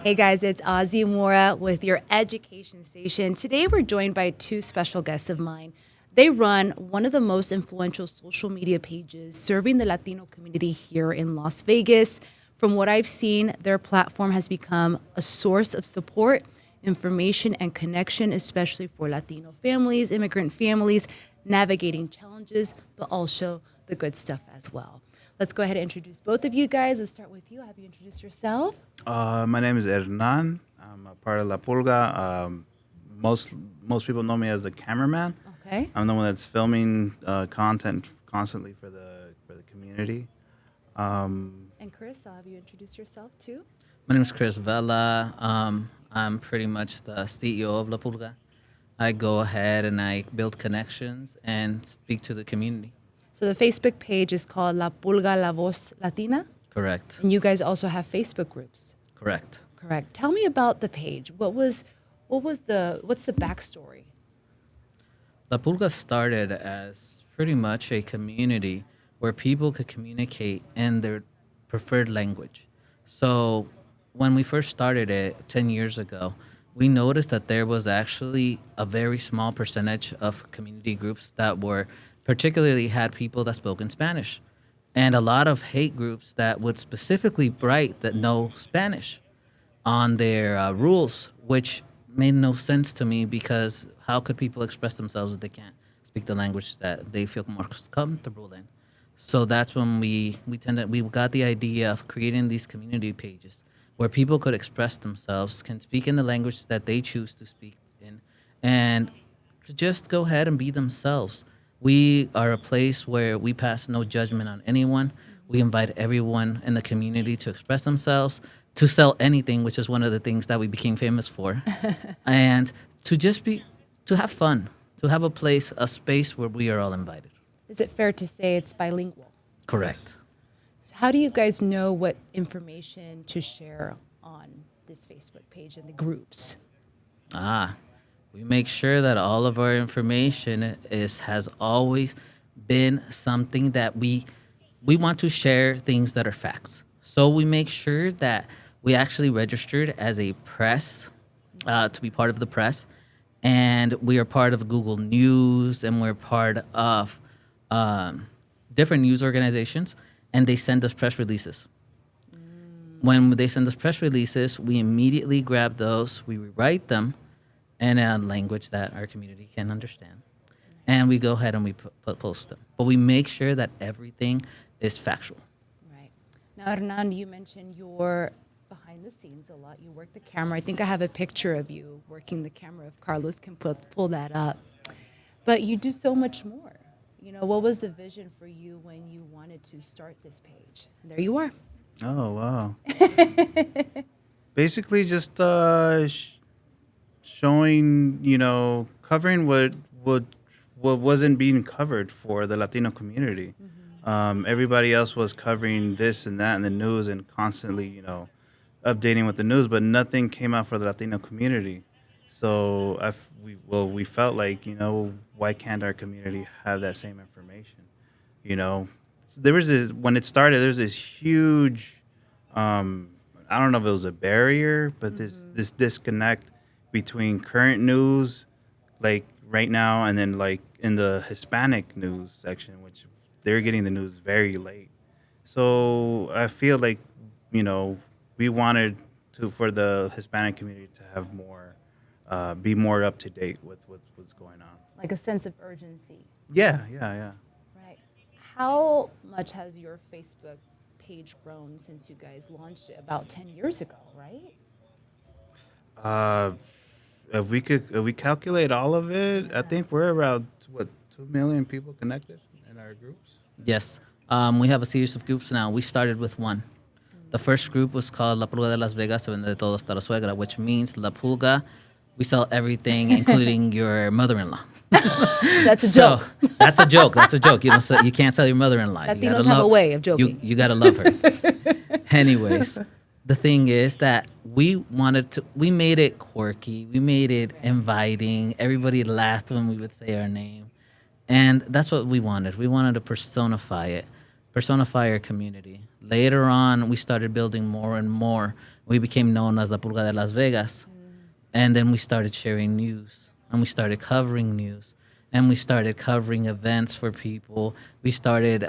Hey guys, it's Ozzy Mora with your education station. Today we're joined by two special guests of mine. They run one of the most influential social media pages serving the Latino community here in Las Vegas. From what I've seen, their platform has become a source of support, information, and connection, especially for Latino families, immigrant families, navigating challenges, but also the good stuff as well. Let's go ahead and introduce both of you guys. Let's start with you. Have you introduced yourself? My name is Hernan. I'm a part of La Pulga. Most people know me as the cameraman. Okay. I'm the one that's filming content constantly for the community. And Chris, I'll have you introduce yourself too. My name is Chris Vela. I'm pretty much the CEO of La Pulga. I go ahead and I build connections and speak to the community. So the Facebook page is called Pulga la voz Latina, Correct. and you guys also have Facebook groups. Correct. Correct. Tell me about the page. What's the backstory? La Pulga started as pretty much a community where people could communicate in their preferred language. So when we first started it 10 years ago, we noticed that there was actually a very small percentage of community groups that were particularly had people that spoke in Spanish, and a lot of hate groups that would specifically write that no Spanish on their rules, which made no sense to me because how could people express themselves if they can't speak the language that they feel more comfortable in? So that's when we got the idea of creating these community pages where people could express themselves, can speak in the language that they choose to speak in, and just go ahead and be themselves. We are a place where we pass no judgment on anyone. We invite everyone in the community to express themselves, to sell anything, which is one of the things that we became famous for, and to have fun, to have a space where we are all invited. Is it fair to say it's bilingual? Correct. So how do you guys know what information to share on this Facebook page and the groups? We make sure that all of our information has always been something that we want to share things that are facts. So we make sure that we actually registered as a press to be part of the press, and we are part of Google News, and we're part of different news organizations, and they send us press releases. When they send us press releases, we immediately grab those, we rewrite them in a language that our community can understand, and we go ahead and we post them. But we make sure that everything is factual. Right. Now, Hernan, you mentioned you're behind the scenes a lot. You work the camera. I think I have a picture of you working the camera. If Carlos can pull that up. But you do so much more. You know, what was the vision for you when you wanted to start this page? And there you are. Oh wow! Basically, just showing, covering what wasn't being covered for the Latino community. Everybody else was covering this and that in the news and constantly, updating with the news, but nothing came out for the Latino community. So we felt like, why can't our community have that same information? There was when it started, there's this huge, I don't know if it was a barrier, but this disconnect between current news, like right now, and then like in the Hispanic news section, which they're getting the news very late. So I feel like, we wanted for the Hispanic community to have more, be more up to date with what's going on. Like a sense of urgency. Yeah. Right. How much has your Facebook page grown since you guys launched it about 10 years ago, right? If we calculate all of it, I think we're around 2 million people connected in our groups. Yes. We have a series of groups now. We started with one. The first group was called La Pulga de Las Vegas, se vende de todo hasta la suegra, which means La Pulga, we sell everything, including your mother-in-law. That's a joke. That's a joke. That's a joke. You can't sell your mother-in-law. Latinos have a way of joking. You got to love her. Anyways, the thing is that we made it quirky. We made it inviting. Everybody laughed when we would say our name. And that's what we wanted. We wanted to personify it. personify our community. Later on, we started building more and more. We became known as the Pulga de Las Vegas. And then we started sharing news, and we started covering news, and we started covering events for people. We started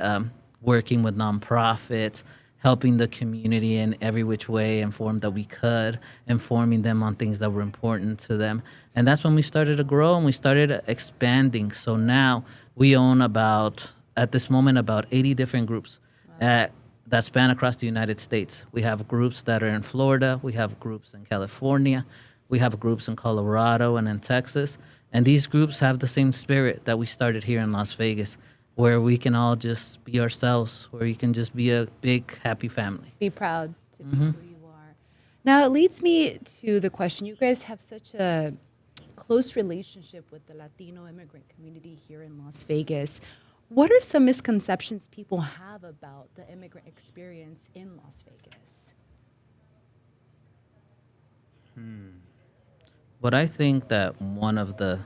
working with nonprofits, helping the community in every which way and form that we could, informing them on things that were important to them. And that's when we started to grow and we started expanding. So now we own at this moment, about 80 different groups that span across the United States. We have groups that are in Florida. We have groups in California. We have groups in Colorado and in Texas. And these groups have the same spirit that we started here in Las Vegas, where we can all just be ourselves, where you can just be a big, happy family. Be proud to be who you are. Now, it leads me to the question. You guys have such a close relationship with the Latino immigrant community here in Las Vegas. What are some misconceptions people have about the immigrant experience in Las Vegas? But I think that one of the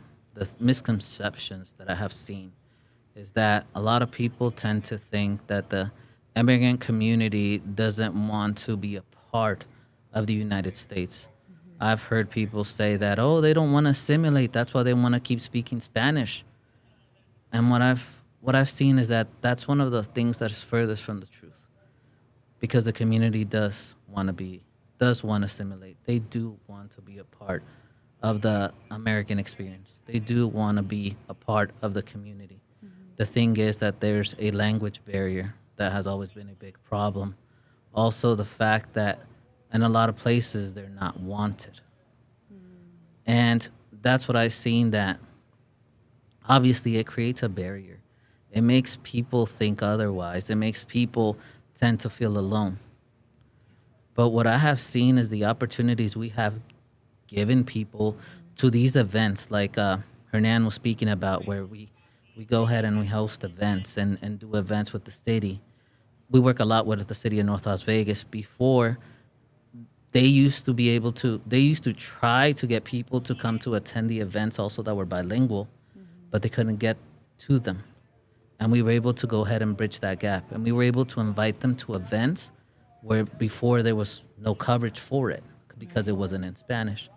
misconceptions that I have seen is that a lot of people tend to think that the immigrant community doesn't want to be a part of the United States. I've heard people say that, oh, they don't want to assimilate. That's why they want to keep speaking Spanish. And what I've seen is that that's one of the things that is furthest from the truth, because the community does want to assimilate. They do want to be a part of the American experience. They do want to be a part of the community. The thing is that there's a language barrier that has always been a big problem. Also, the fact that in a lot of places they're not wanted. And that's what I've seen, that obviously it creates a barrier. It makes people think otherwise. It makes people tend to feel alone. But what I have seen is the opportunities we have given people to these events, like Hernan was speaking about, where we go ahead and we host events and do events with the city. We work a lot with the city of North Las Vegas. Before, they used to try to get people to come to attend the events also that were bilingual, but they couldn't get to them. And we were able to go ahead and bridge that gap. And we were able to invite them to events where before there was no coverage for it because it wasn't in Spanish.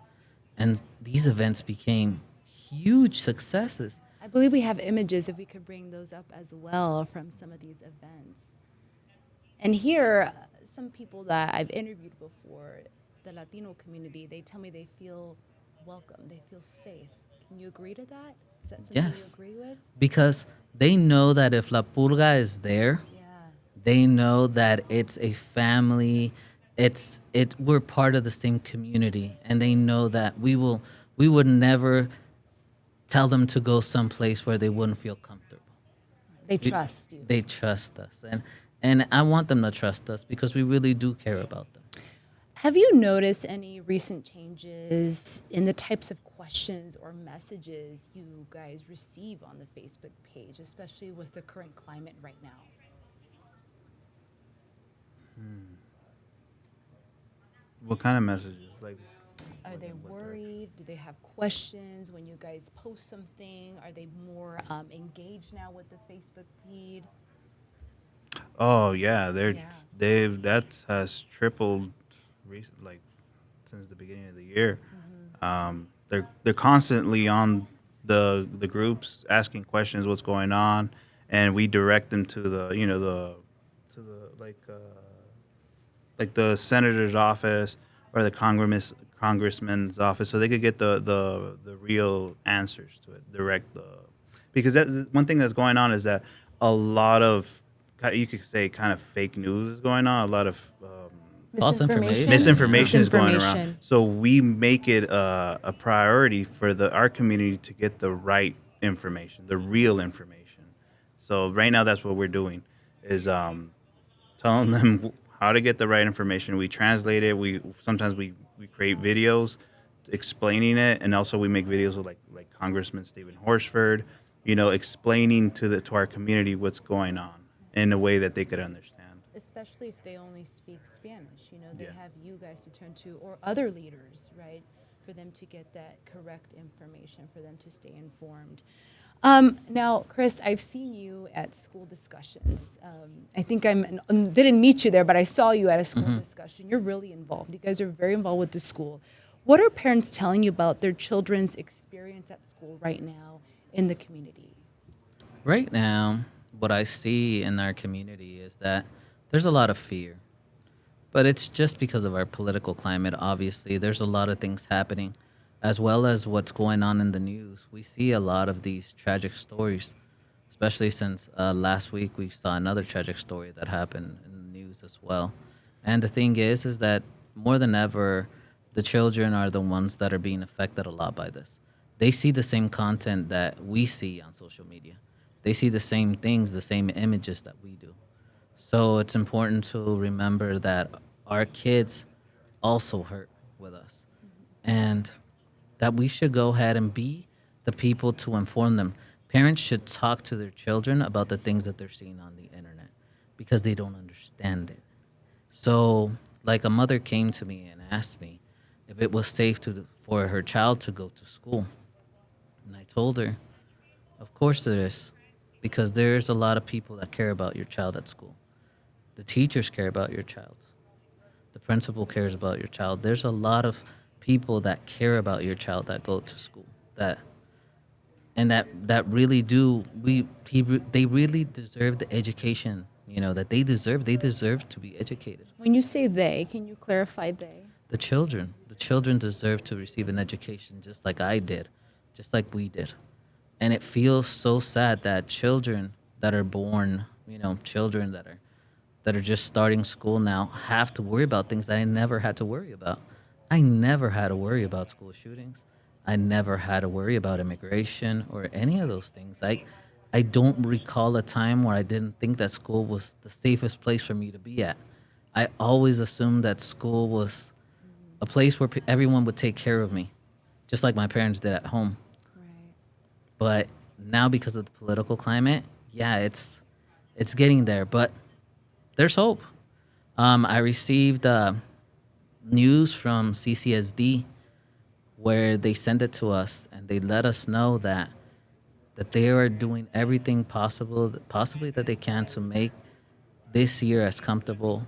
And these events became huge successes. I believe we have images, if we could bring those up as well, from some of these events. And here, some people that I've interviewed before, the Latino community, they tell me they feel welcome, they feel safe. Can you agree to that? Is that something Yes. you agree with? Because they know that if La Purga is there, Yeah. they know that it's a family. We're part of the same community, and they know that we would never tell them to go someplace where they wouldn't feel comfortable. They trust you. They trust us, and I want them to trust us because we really do care about them. Have you noticed any recent changes in the types of questions or messages you guys receive on the Facebook page, especially with the current climate right now? What kind of messages? Like, Are they worried? Do they have questions when you guys post something? Are they more engaged now with the Facebook feed? oh yeah, Yeah. that has tripled, like since the beginning of the year. They're constantly on the groups asking questions, what's going on, and we direct them to the like the senator's office or the congressman's office, so they could get the real answers to it. Because that's one thing that's going on, is that a lot of, you could say, kind of fake news is going on. A lot of False information. misinformation is going around. Misinformation. So we make it a priority for our community to get the right information, the real information. So right now, that's what we're doing, is telling them how to get the right information. We translate it. Sometimes we create videos explaining it, and also we make videos with like Congressman Stephen Horsford, explaining to our community what's going on in a way that they could understand. Especially if they only speak Spanish, they Yeah. have you guys to turn to, or other leaders, right, for them to get that correct information, for them to stay informed. Now, Chris, I've seen you at school discussions. I think didn't meet you there, but I saw you at a school discussion. You're really involved. You guys are very involved with the school. What are parents telling you about their children's experience at school right now in the community? Right now, what I see in our community is that there's a lot of fear. But it's just because of our political climate, obviously. There's a lot of things happening, as well as what's going on in the news. We see a lot of these tragic stories, especially since last week we saw another tragic story that happened in the news as well. And the thing is that more than ever, the children are the ones that are being affected a lot by this. They see the same content that we see on social media. They see the same things, the same images that we do. So it's important to remember that our kids also hurt with us, and that we should go ahead and be the people to inform them. Parents should talk to their children about the things that they're seeing on the internet because they don't understand it. So, like a mother came to me and asked me if it was safe for her child to go to school. And I told her, of course it is, because there's a lot of people that care about your child at school. The teachers care about your child. The principal cares about your child. There's a lot of people that care about your child that go to school. That really do they really deserve the education, that they deserve. They deserve to be educated. When you say they, can you clarify they? The children deserve to receive an education just like I did, just like we did. And it feels so sad that children that are born, children that are just starting school now have to worry about things that I never had to worry about. I never had to worry about school shootings. I never had to worry about immigration or any of those things. I don't recall a time where I didn't think that school was the safest place for me to be at. I always assumed that school was a place where everyone would take care of me, just like my parents did at home. Right. But now, because of the political climate, yeah, it's getting there. But there's hope. I received news from CCSD where they sent it to us, and they let us know that they are doing everything possibly that they can to make this year as comfortable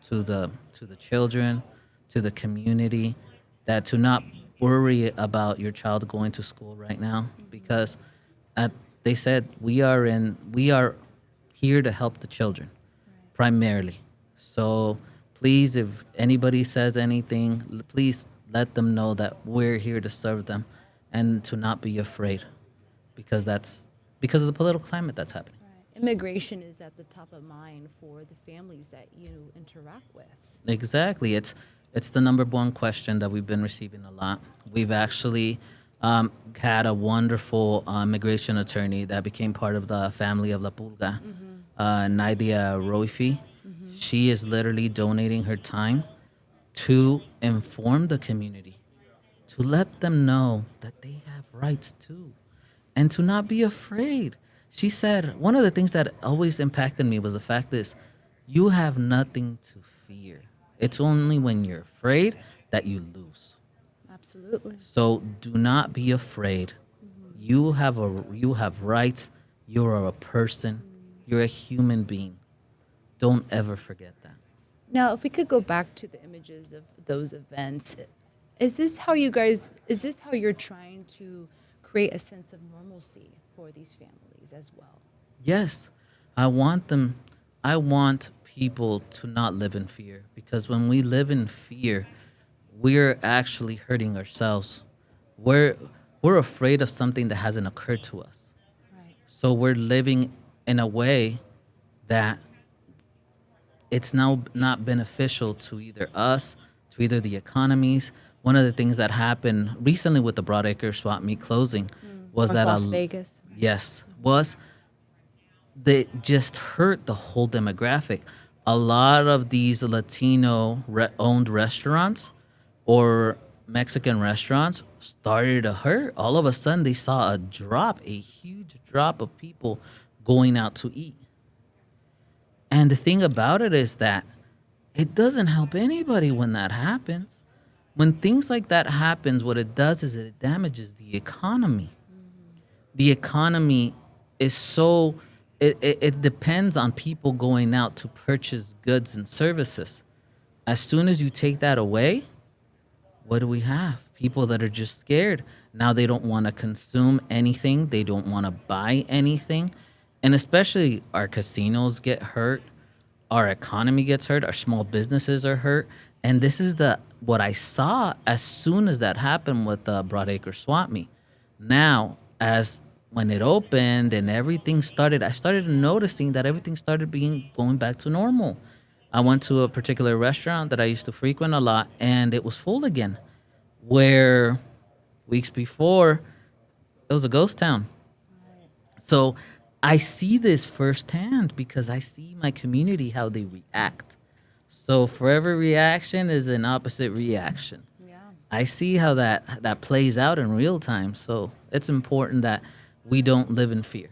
to the children, to the community, that to not worry about your child going to school right now, because they said we are here to help the children primarily. So please, if anybody says anything, please let them know that we're here to serve them and to not be afraid, because that's because of the political climate that's happening. Right. Immigration is at the top of mind for the families that you interact with. Exactly. It's the number one question that we've been receiving a lot. We've actually had a wonderful immigration attorney that became part of the family of La Pulga, Nadia Roifi. She is literally donating her time to inform the community, to let them know that they have rights too, and to not be afraid. She said, one of the things that always impacted me was the fact is, you have nothing to fear. It's only when you're afraid that you lose. Absolutely. So do not be afraid. You have rights. You are a person. You're a human being. Don't ever forget that. Now, if we could go back to the images of those events, is this how you're trying to create a sense of normalcy for these families as well? Yes, I want people to not live in fear, because when we live in fear, we're actually hurting ourselves. We're afraid of something that hasn't occurred to us. Right. So we're living in a way that it's now not beneficial to either us, to either the economies. One of the things that happened recently with the Broadacre swap meet closing was that Las Vegas. Yes, was they just hurt the whole demographic. A lot of these Latino-owned restaurants or Mexican restaurants started to hurt. All of a sudden, they saw a huge drop of people going out to eat. And the thing about it is that it doesn't help anybody when that happens. When things like that happens, what it does is it damages the economy. the economy is so it depends on people going out to purchase goods and services. As soon as you take that away, what do we have? People that are just scared. Now they don't want to consume anything. They don't want to buy anything. And especially our casinos get hurt. Our economy gets hurt. Our small businesses are hurt. And this is what I saw as soon as that happened with the Broadacre Swap Meet. Now, as when it opened and everything started, I started noticing that everything started going back to normal. I went to a particular restaurant that I used to frequent a lot, and it was full again. Where weeks before, it was a ghost town. So I see this firsthand because I see my community, how they react. So for every reaction is an opposite reaction. Yeah. I see how that plays out in real time. So it's important that we don't live in fear.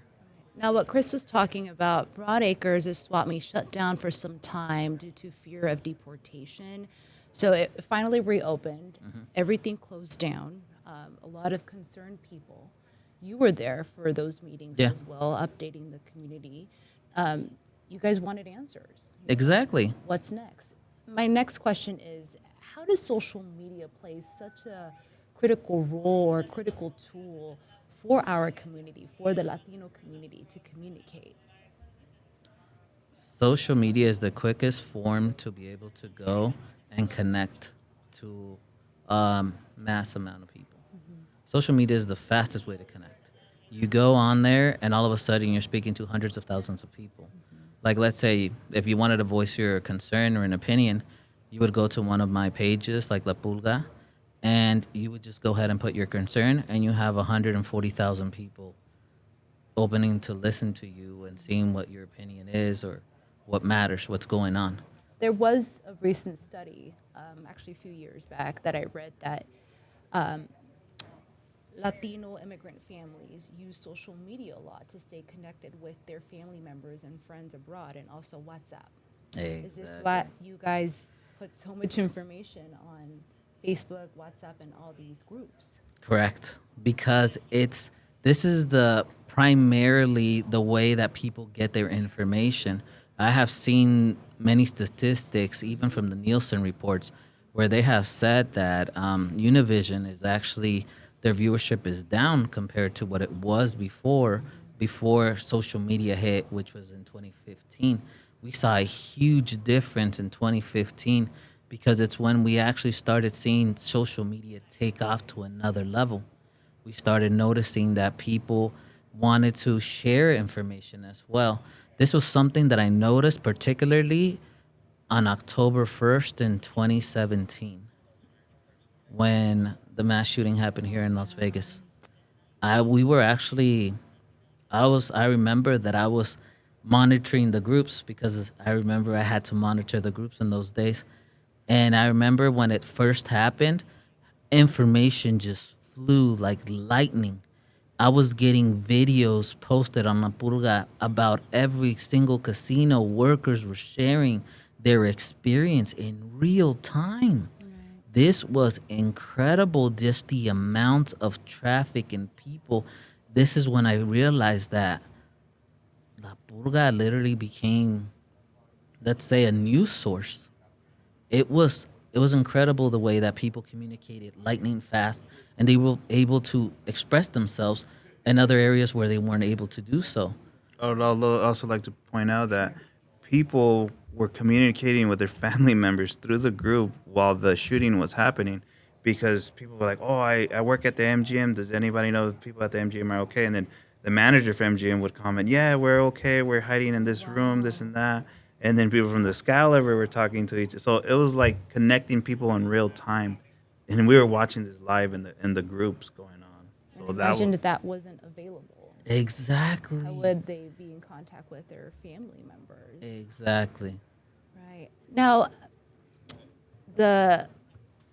Now, what Chris was talking about, Broadacres is swap meet shut down for some time due to fear of deportation. So it finally reopened. Everything closed down. A lot of concerned people. You were there for those meetings Yeah. as well, updating the community. You guys wanted answers. Exactly. What's next? My next question is, how does social media play such a critical role or critical tool for our community, for the Latino community to communicate? Social media is the quickest form to be able to go and connect to mass amount of people. Social media is the fastest way to connect. You go on there and all of a sudden you're speaking to hundreds of thousands of people. Like, let's say if you wanted to voice your concern or an opinion, you would go to one of my pages like La Pulga, and you would just go ahead and put your concern, and you have 140,000 people opening to listen to you and seeing what your opinion is or what matters, what's going on. There was a recent study, actually a few years back, that I read that Latino immigrant families use social media a lot to stay connected with their family members and friends abroad, and also WhatsApp. Is this why you guys put so much information on Facebook, WhatsApp, and all these groups? Correct. Because this is the primarily the way that people get their information. I have seen many statistics, even from the Nielsen reports, where they have said that Univision is actually, their viewership is down compared to what it was before social media hit, which was in 2015. We saw a huge difference in 2015 because it's when we actually started seeing social media take off to another level. We started noticing that people wanted to share information as well. This was something that I noticed particularly on October 1st in 2017 when the mass shooting happened here in Las Vegas. I remember that I was monitoring the groups because I remember I had to monitor the groups in those days. And I remember when it first happened, information just flew like lightning. I was getting videos posted on La Pulga about every single casino. Workers were sharing their experience in real time. This was incredible, just the amount of traffic and people. This is when I realized that La Pulga literally became, let's say, a news source. It was incredible the way that people communicated lightning fast, and they were able to express themselves in other areas where they weren't able to do so. I would also like to point out that people were communicating with their family members through the group while the shooting was happening, because people were like, oh, I work at the MGM. Does anybody know if people at the MGM are okay? And then the manager for MGM would comment, yeah, we're okay. We're hiding in this room, this and that. And then people from the Excalibur were talking to each other. So it was like connecting people in real time. And we were watching this live in the groups going on. So And imagine that wasn't available. Exactly. How would they be in contact with their family members? Exactly. Right. Now, the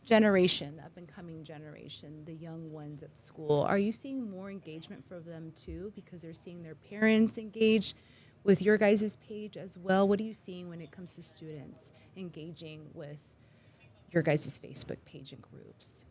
generation, the up-and-coming generation, the young ones at school, are you seeing more engagement from them too because they're seeing their parents engage with your guys' page as well? What are you seeing when it comes to students engaging with your guys' Facebook page and groups?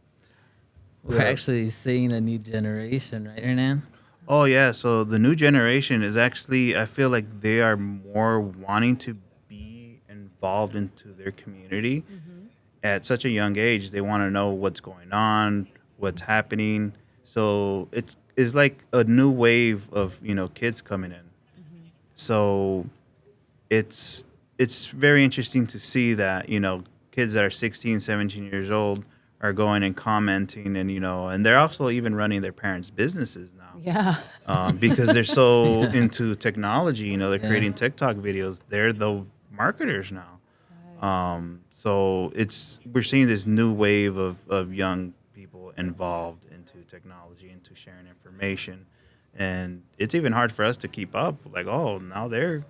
We're actually seeing a new generation, right, Hernan? Oh yeah, so the new generation is actually, I feel like they are more wanting to be involved into their community Mm-hmm. at such a young age. They want to know what's going on, what's happening. So it's like a new wave of, kids coming in. Mm-hmm. So it's it's very interesting to see that, kids that are 16, 17 years old are going and commenting, and and they're also even running their parents' businesses now, Yeah. because they're so Yeah. into technology. They're Yeah. creating TikTok videos. They're the marketers now. Right. So we're seeing this new wave of young people involved into technology, into sharing information, and it's even hard for us to keep up. Like, oh, now they're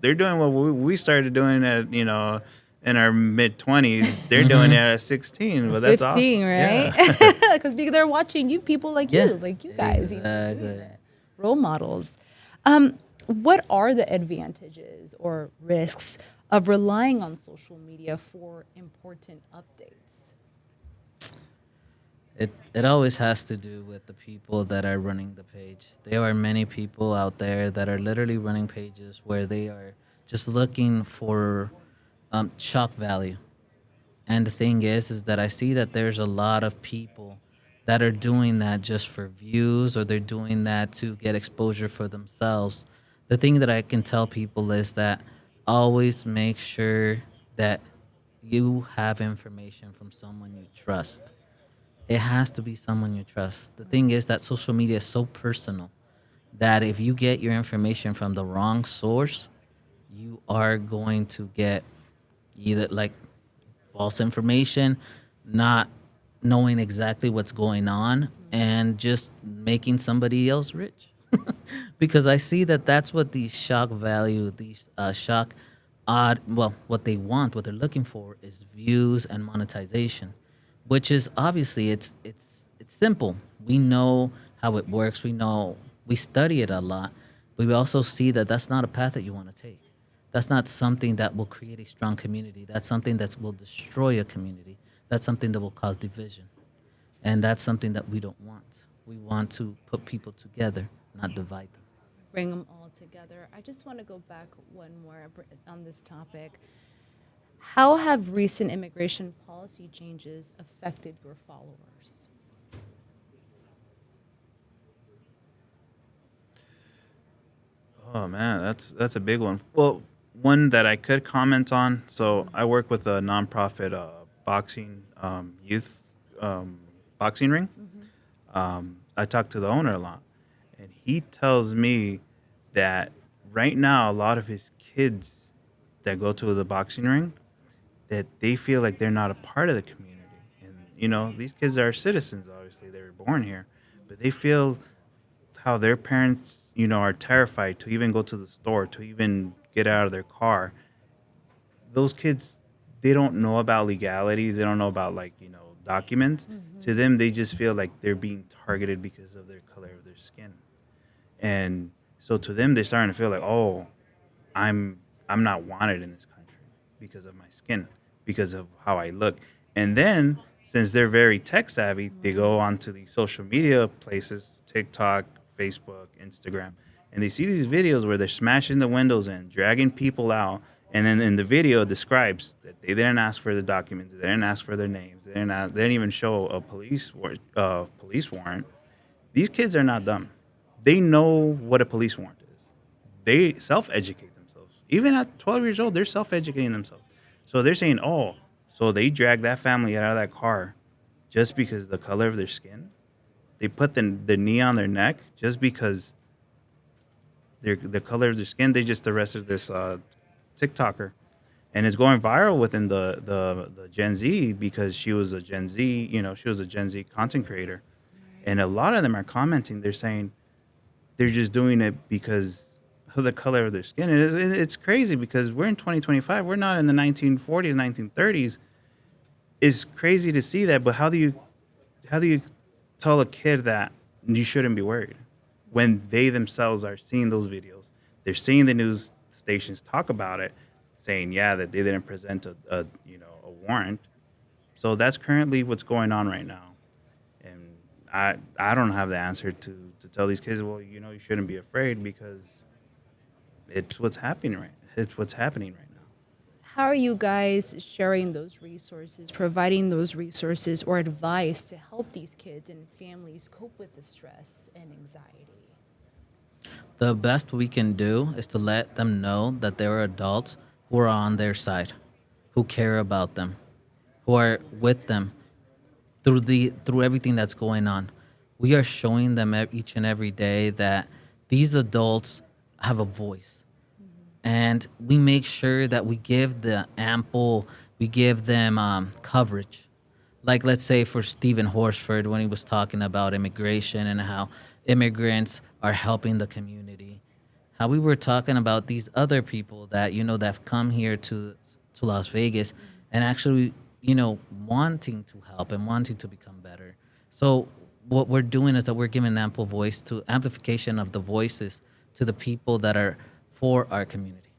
doing what we started doing at in our mid 20s. They're doing it Hmm. at 16, Or but that's 15, awesome. right? Yeah. Because they're watching you, people Yeah. like you guys, doing Exactly. it. Role models. What are the advantages or risks of relying on social media for important updates? It always has to do with the people that are running the page. There are many people out there that are literally running pages where they are just looking for shock value. And the thing is that I see that there's a lot of people that are doing that just for views, or they're doing that to get exposure for themselves. The thing that I can tell people is that always make sure that you have information from someone you trust. It has to be someone you trust. The thing is that social media is so personal that if you get your information from the wrong source, you are going to get either like false information, not knowing exactly what's going on, and just making somebody else rich. Because I see that that's what these shock value, these shock odd, well, what they want, what they're looking for is views and monetization, which is obviously it's simple. We know how it works. We know we study it a lot, but we also see that that's not a path that you want to take. That's not something that will create a strong community. That's something that will destroy a community. That's something that will cause division. And that's something that we don't want. We want to put people together, not divide them. Bring them all together. I just want to go back one more on this topic. How have recent immigration policy changes affected your followers? Oh man, that's a big one. Well, one that I could comment on. So I work with a nonprofit boxing youth boxing ring. Mm-hmm. I talk to the owner a lot, and he tells me that right now a lot of his kids that go to the boxing ring, that they feel like they're not a part of the community. And these kids are citizens. Obviously, they were born here, but they feel how their parents, are terrified to even go to the store, to even get out of their car. Those kids, they don't know about legalities. They don't know about, like, documents. To them, they just feel like they're being targeted because of their color of their skin. And so to them, they're starting to feel like, oh, I'm I'm not wanted in this country because of my skin, because of how I look. And then, since they're very tech savvy, they Right. go onto these social media places, TikTok, Facebook, Instagram, and they see these videos where they're smashing the windows in, dragging people out, and then in the video it describes that they didn't ask for the documents, they didn't ask for their names, they didn't even show a police warrant. These kids are not dumb. They know what a police warrant is. They self-educate themselves. Even at 12 years old, they're self-educating themselves. So they're saying, "Oh, so they dragged that family out of that car just because the color of their skin. They put the knee on their neck just because the color of their skin. They just arrested this TikToker, and it's going viral within the Gen Z because she was a Gen Z. She was a Gen Z content creator, Right. and a lot of them are commenting. They're saying they're just doing it because of the color of their skin. And it's crazy because we're in 2025. We're not in the 1940s, 1930s. It's crazy to see that, but how do you tell a kid that you shouldn't be worried when they themselves are seeing those videos? They're seeing the news stations talk about it, saying that they didn't present a warrant. So that's currently what's going on right now. And I don't have the answer to tell these kids, well, you shouldn't be afraid because it's what's happening right now. How are you guys sharing those resources, providing those resources or advice to help these kids and families cope with the stress and anxiety? The best we can do is to let them know that there are adults who are on their side, who care about them, who are with them through everything that's going on. We are showing them each and every day that these adults have a voice, and we make sure that we give them coverage. Like, let's say for Stephen Horsford, when he was talking about immigration and how immigrants are helping the community, how we were talking about these other people that that have come here to Las Vegas and actually wanting to help and wanting to become better. So what we're doing is that we're giving ample voice to amplification of the voices to the people that are for our community.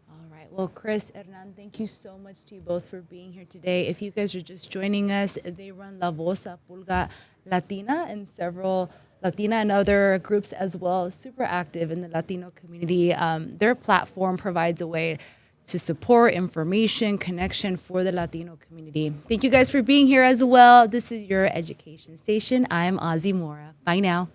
All right. Well, Chris, Hernan, thank you so much to you both for being here today. If you guys are just joining us, they run La Voz, Pulga Latina, and several Latina and other groups as well, super active in the Latino community. Their platform provides a way to support information, connection for the Latino community. Thank you guys for being here as well. This is your education station. I'm Ozzy Mora. Bye now.